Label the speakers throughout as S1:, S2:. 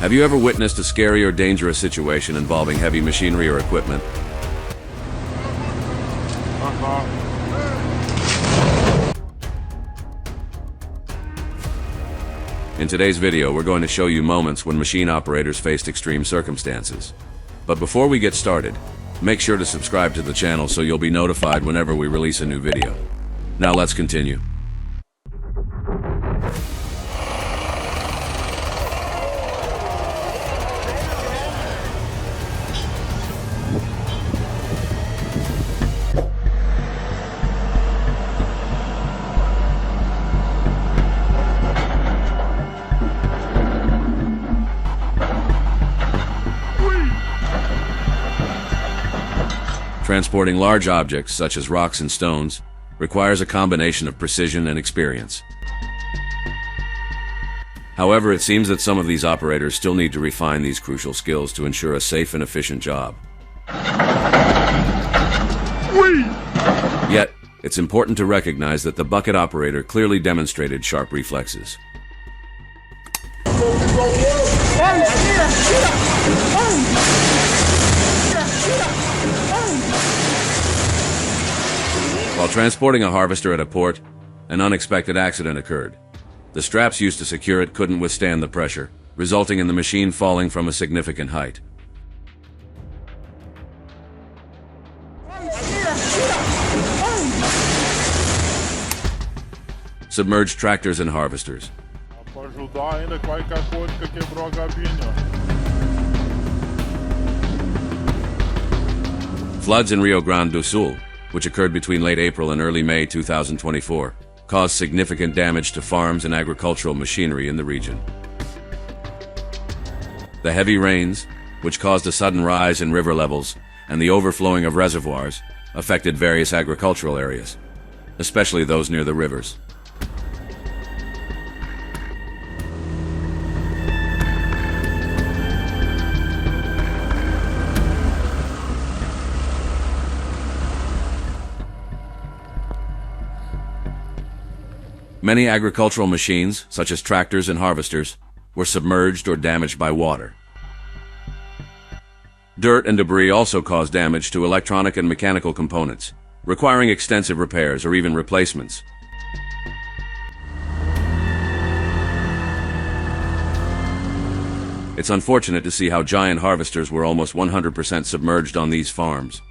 S1: Have you ever witnessed a scary or dangerous situation involving heavy machinery or equipment? In today's video, we're going to show you moments when machine operators faced extreme circumstances. But before we get started, make sure to subscribe to the channel so you'll be notified whenever we release a new video. Now let's continue. Transporting large objects, such as rocks and stones, requires a combination of precision and experience. However, it seems that some of these operators still need to refine these crucial skills to ensure a safe and efficient job. Yet, it's important to recognize that the bucket operator clearly demonstrated sharp reflexes. While transporting a harvester at a port, an unexpected accident occurred. The straps used to secure it couldn't withstand the pressure, resulting in the machine falling from a significant height. Submerged tractors and harvesters. Floods in Rio Grande do Sul, which occurred between late April and early May 2024, caused significant damage to farms and agricultural machinery in the region. The heavy rains, which caused a sudden rise in river levels and the overflowing of reservoirs, affected various agricultural areas, especially those near the rivers. Many agricultural machines, such as tractors and harvesters, were submerged or damaged by water. Dirt and debris also caused damage to electronic and mechanical components, requiring extensive repairs or even replacements. It's unfortunate to see how giant harvesters were almost 100% submerged on these farms.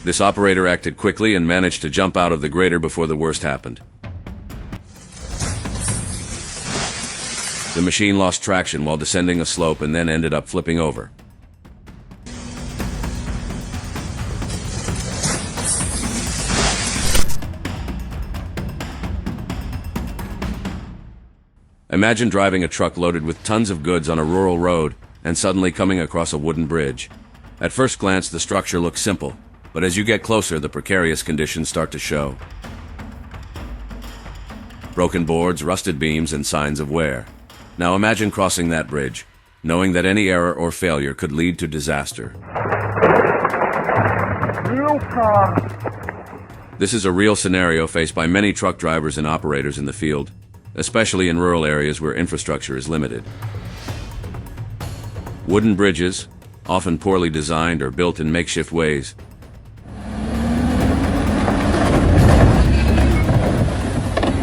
S1: This operator acted quickly and managed to jump out of the grader before the worst happened. The machine lost traction while descending a slope and then ended up flipping over. Imagine driving a truck loaded with tons of goods on a rural road and suddenly coming across a wooden bridge. At first glance, the structure looks simple, but as you get closer, the precarious conditions start to show. Broken boards, rusted beams, and signs of wear. Now imagine crossing that bridge, knowing that any error or failure could lead to disaster. This is a real scenario faced by many truck drivers and operators in the field, especially in rural areas where infrastructure is limited. Wooden bridges, often poorly designed or built in makeshift ways,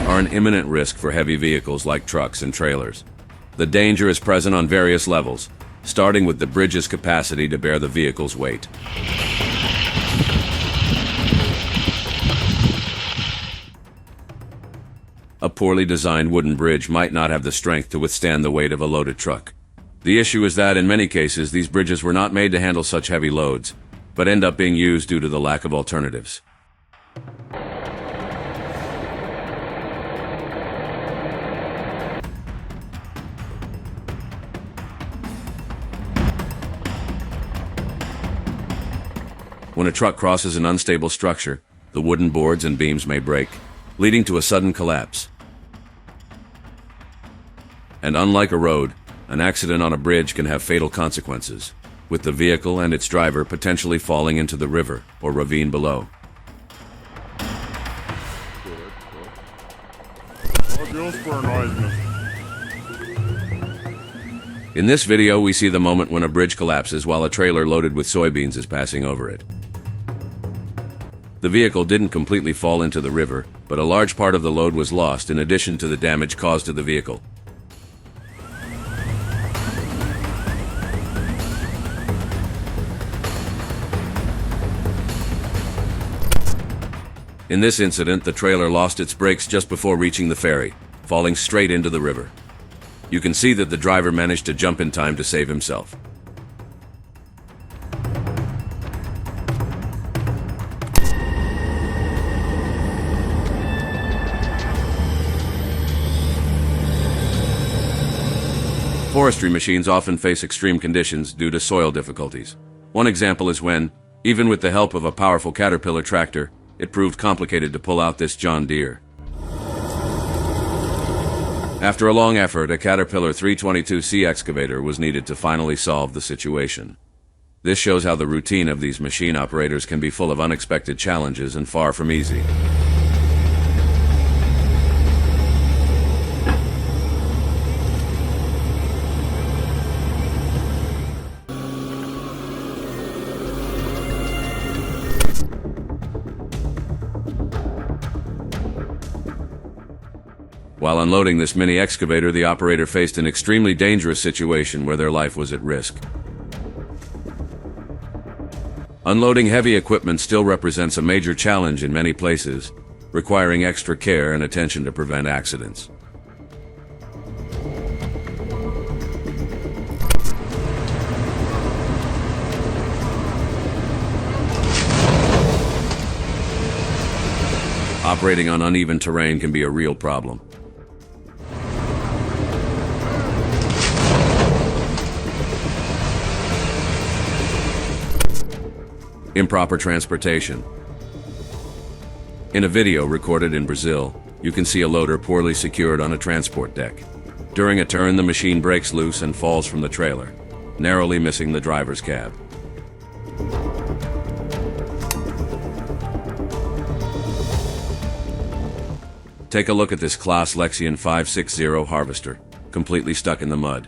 S1: are an imminent risk for heavy vehicles like trucks and trailers. The danger is present on various levels, starting with the bridge's capacity to bear the vehicle's weight. A poorly designed wooden bridge might not have the strength to withstand the weight of a loaded truck. The issue is that in many cases these bridges were not made to handle such heavy loads, but end up being used due to the lack of alternatives. When a truck crosses an unstable structure, the wooden boards and beams may break, leading to a sudden collapse. And unlike a road, an accident on a bridge can have fatal consequences, with the vehicle and its driver potentially falling into the river or ravine below. In this video, we see the moment when a bridge collapses while a trailer loaded with soybeans is passing over it. The vehicle didn't completely fall into the river, but a large part of the load was lost in addition to the damage caused to the vehicle. In this incident, the trailer lost its brakes just before reaching the ferry, falling straight into the river. You can see that the driver managed to jump in time to save himself. Forestry machines often face extreme conditions due to soil difficulties. One example is when, even with the help of a powerful Caterpillar tractor, it proved complicated to pull out this John Deere. After a long effort, a Caterpillar 322C excavator was needed to finally solve the situation. This shows how the routine of these machine operators can be full of unexpected challenges and far from easy. While unloading this mini excavator, the operator faced an extremely dangerous situation where their life was at risk. Unloading heavy equipment still represents a major challenge in many places, requiring extra care and attention to prevent accidents. Operating on uneven terrain can be a real problem. Improper transportation. In a video recorded in Brazil, you can see a loader poorly secured on a transport deck. During a turn, the machine breaks loose and falls from the trailer, narrowly missing the driver's cab. Take a look at this Claas Lexion 560 harvester, completely stuck in the mud.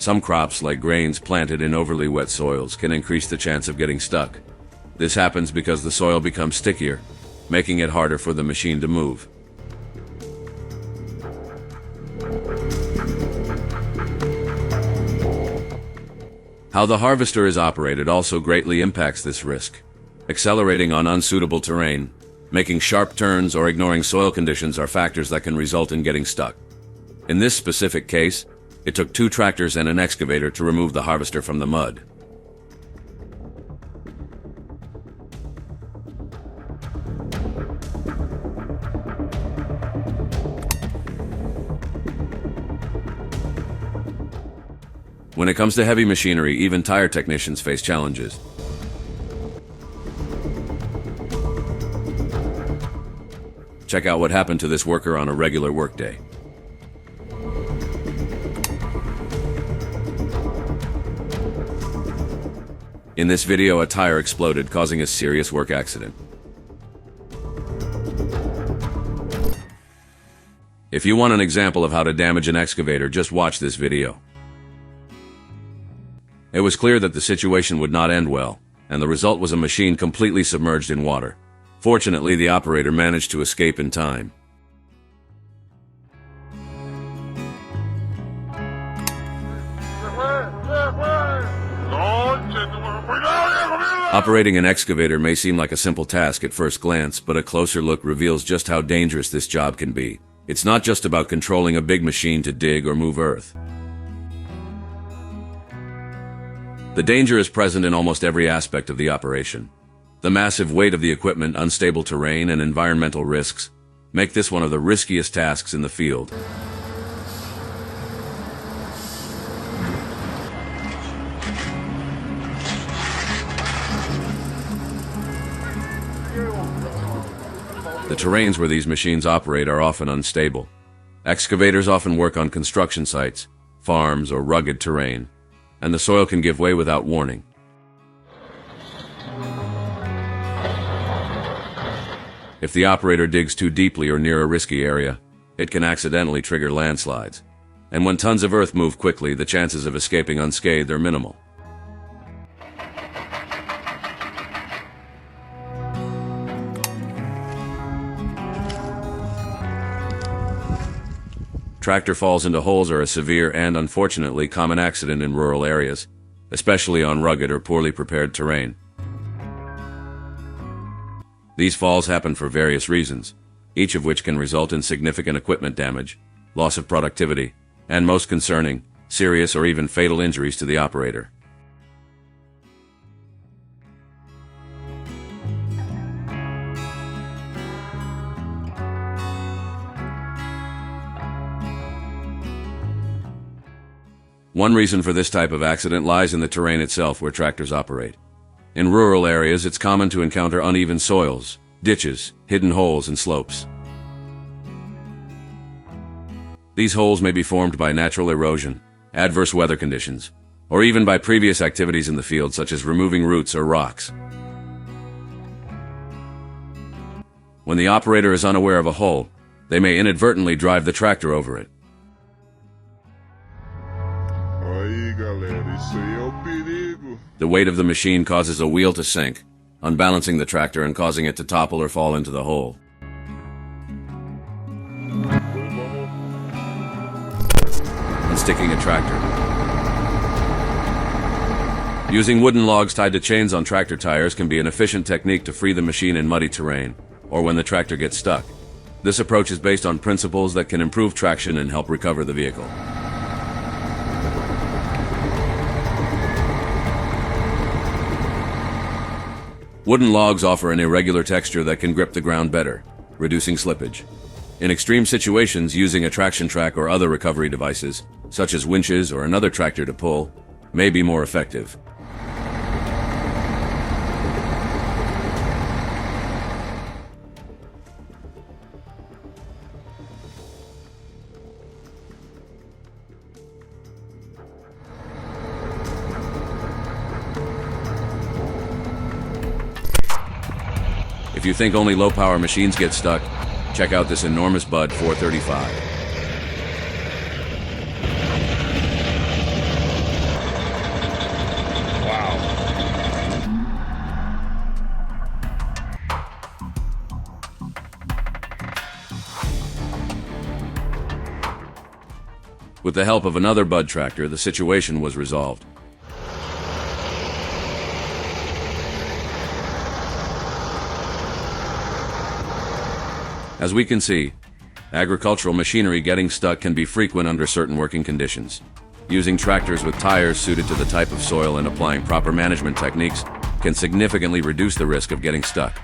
S1: Some crops, like grains planted in overly wet soils, can increase the chance of getting stuck. This happens because the soil becomes stickier, making it harder for the machine to move. How the harvester is operated also greatly impacts this risk. Accelerating on unsuitable terrain, making sharp turns, or ignoring soil conditions are factors that can result in getting stuck. In this specific case, it took 2 tractors and an excavator to remove the harvester from the mud. When it comes to heavy machinery, even tire technicians face challenges. Check out what happened to this worker on a regular workday. In this video, a tire exploded, causing a serious work accident. If you want an example of how to damage an excavator, just watch this video. It was clear that the situation would not end well, and the result was a machine completely submerged in water. Fortunately, the operator managed to escape in time. Operating an excavator may seem like a simple task at first glance, but a closer look reveals just how dangerous this job can be. It's not just about controlling a big machine to dig or move earth. The danger is present in almost every aspect of the operation. The massive weight of the equipment, unstable terrain, and environmental risks make this one of the riskiest tasks in the field. The terrains where these machines operate are often unstable. Excavators often work on construction sites, farms, or rugged terrain, and the soil can give way without warning. If the operator digs too deeply or near a risky area, it can accidentally trigger landslides. And when tons of earth move quickly, the chances of escaping unscathed are minimal. Tractor falls into holes are a severe and, unfortunately, common accident in rural areas, especially on rugged or poorly prepared terrain. These falls happen for various reasons, each of which can result in significant equipment damage, loss of productivity, and most concerning, serious or even fatal injuries to the operator. One reason for this type of accident lies in the terrain itself where tractors operate. In rural areas, it's common to encounter uneven soils, ditches, hidden holes, and slopes. These holes may be formed by natural erosion, adverse weather conditions, or even by previous activities in the field such as removing roots or rocks. When the operator is unaware of a hole, they may inadvertently drive the tractor over it. The weight of the machine causes a wheel to sink, unbalancing the tractor and causing it to topple or fall into the hole. Unsticking a tractor. Using wooden logs tied to chains on tractor tires can be an efficient technique to free the machine in muddy terrain, or when the tractor gets stuck. This approach is based on principles that can improve traction and help recover the vehicle. Wooden logs offer an irregular texture that can grip the ground better, reducing slippage. In extreme situations, using a traction track or other recovery devices, such as winches or another tractor to pull, may be more effective. If you think only low-power machines get stuck, check out this enormous Bud 435.
S2: Wow.
S1: With the help of another Bud tractor, the situation was resolved. As we can see, agricultural machinery getting stuck can be frequent under certain working conditions. Using tractors with tires suited to the type of soil and applying proper management techniques can significantly reduce the risk of getting stuck.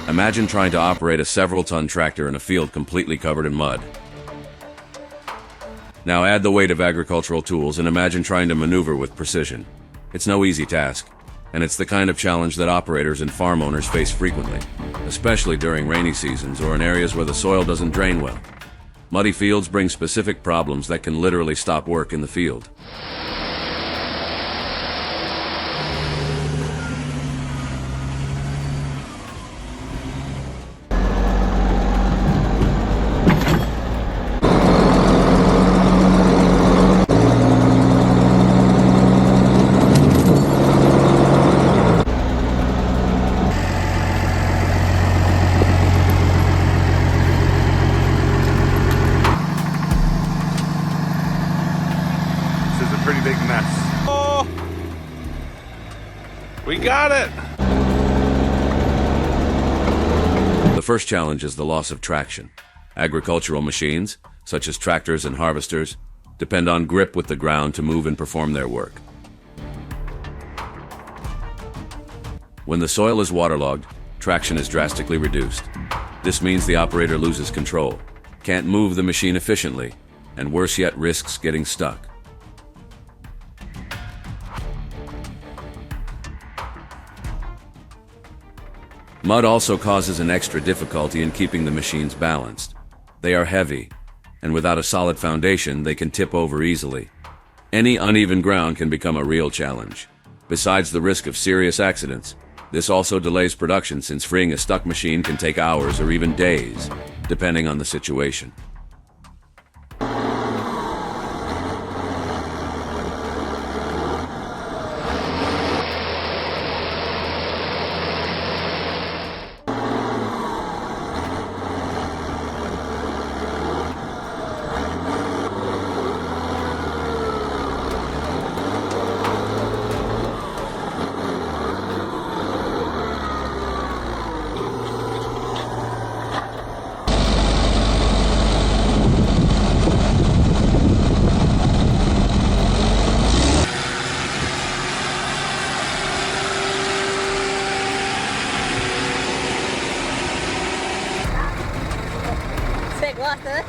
S1: Imagine trying to operate a several-ton tractor in a field completely covered in mud. Now add the weight of agricultural tools and imagine trying to maneuver with precision. It's no easy task, and it's the kind of challenge that operators and farm owners face frequently, especially during rainy seasons or in areas where the soil doesn't drain well. Muddy fields bring specific problems that can literally stop work in the field.
S2: This is a pretty big mess. Oh! We got it!
S1: The first challenge is the loss of traction. Agricultural machines, such as tractors and harvesters, depend on grip with the ground to move and perform their work. When the soil is waterlogged, traction is drastically reduced. This means the operator loses control, can't move the machine efficiently, and worse yet, risks getting stuck. Mud also causes an extra difficulty in keeping the machines balanced. They are heavy, and without a solid foundation, they can tip over easily. Any uneven ground can become a real challenge. Besides the risk of serious accidents, this also delays production since freeing a stuck machine can take hours or even days, depending on the situation.
S3: Você gosta, né?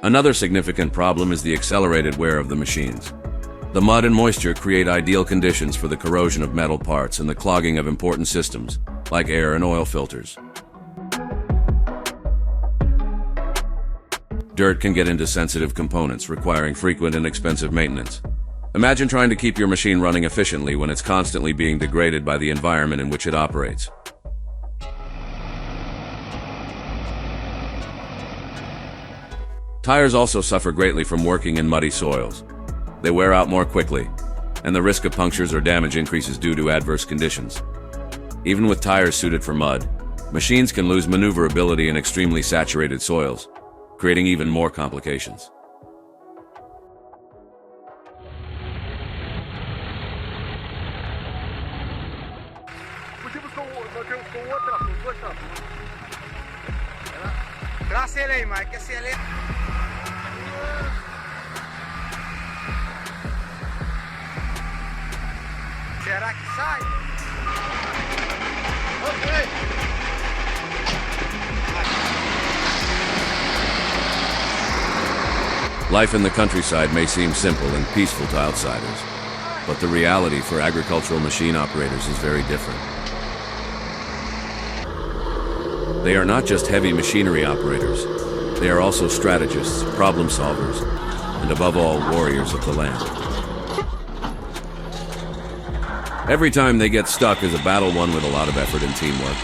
S1: Another significant problem is the accelerated wear of the machines. The mud and moisture create ideal conditions for the corrosion of metal parts and the clogging of important systems, like air and oil filters. Dirt can get into sensitive components, requiring frequent and expensive maintenance. Imagine trying to keep your machine running efficiently when it's constantly being degraded by the environment in which it operates. Tires also suffer greatly from working in muddy soils. They wear out more quickly, and the risk of punctures or damage increases due to adverse conditions. Even with tires suited for mud, machines can lose maneuverability in extremely saturated soils, creating even more complications.
S2: Traça ele aí, Mike, que ele... Será que sai? Ok.
S1: Life in the countryside may seem simple and peaceful to outsiders, but the reality for agricultural machine operators is very different. They are not just heavy machinery operators, they are also strategists, problem solvers, and above all, warriors of the land. Every time they get stuck is a battle won with a lot of effort and teamwork.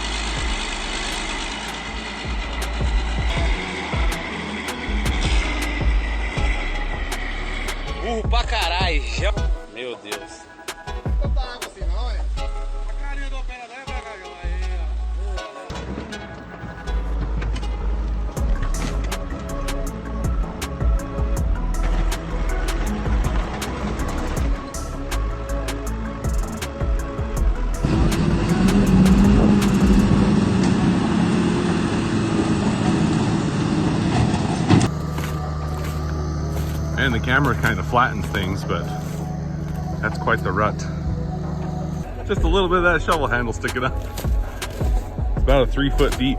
S4: Burro pra caralho, meu Deus.
S5: And the camera kind of flattens things, but that's quite the rut. Just a little bit of that shovel handle sticking up. It's about a 3 foot deep.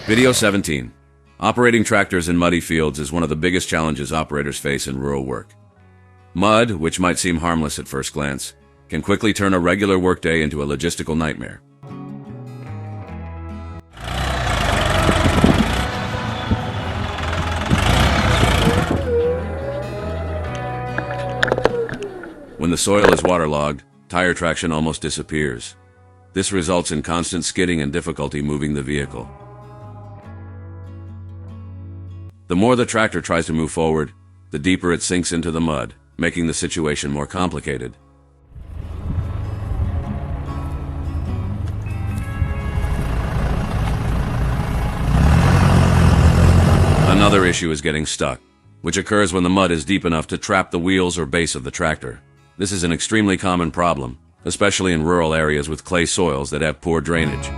S1: Video 17. Operating tractors in muddy fields is one of the biggest challenges operators face in rural work. Mud, which might seem harmless at first glance, can quickly turn a regular workday into a logistical nightmare. When the soil is waterlogged, tire traction almost disappears. This results in constant skidding and difficulty moving the vehicle. The more the tractor tries to move forward, the deeper it sinks into the mud, making the situation more complicated. Another issue is getting stuck, which occurs when the mud is deep enough to trap the wheels or base of the tractor. This is an extremely common problem, especially in rural areas with clay soils that have poor drainage.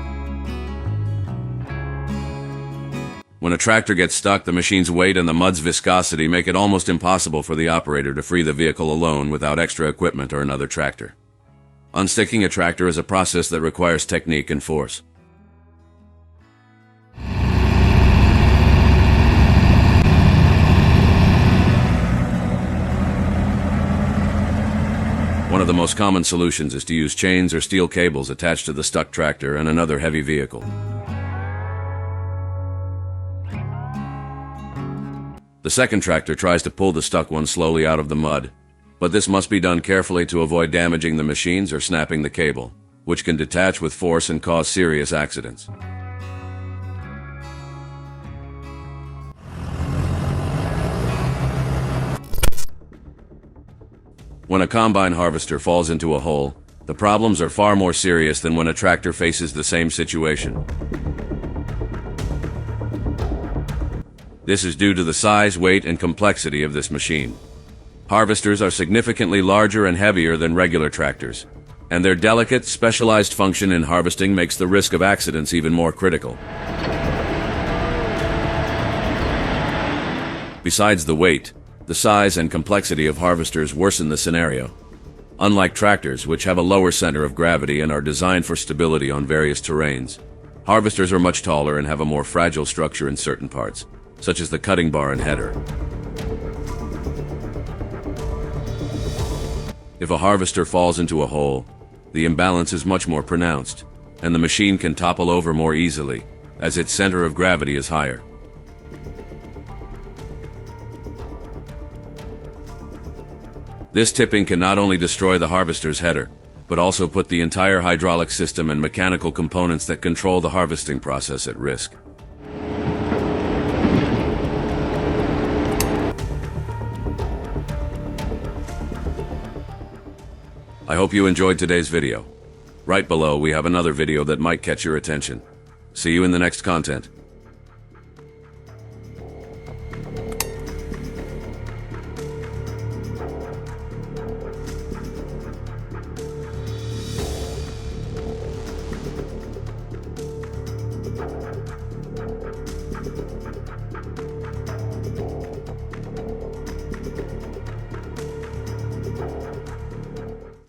S1: When a tractor gets stuck, the machine's weight and the mud's viscosity make it almost impossible for the operator to free the vehicle alone without extra equipment or another tractor. Unsticking a tractor is a process that requires technique and force. One of the most common solutions is to use chains or steel cables attached to the stuck tractor and another heavy vehicle. The second tractor tries to pull the stuck one slowly out of the mud, but this must be done carefully to avoid damaging the machines or snapping the cable, which can detach with force and cause serious accidents. When a combine harvester falls into a hole, the problems are far more serious than when a tractor faces the same situation. This is due to the size, weight, and complexity of this machine. Harvesters are significantly larger and heavier than regular tractors, and their delicate, specialized function in harvesting makes the risk of accidents even more critical. Besides the weight, the size and complexity of harvesters worsen the scenario. Unlike tractors, which have a lower center of gravity and are designed for stability on various terrains, harvesters are much taller and have a more fragile structure in certain parts, such as the cutting bar and header. If a harvester falls into a hole, the imbalance is much more pronounced, and the machine can topple over more easily, as its center of gravity is higher. This tipping can not only destroy the harvester's header, but also put the entire hydraulic system and mechanical components that control the harvesting process at risk. I hope you enjoyed today's video. Right below, we have another video that might catch your attention. See you in the next content.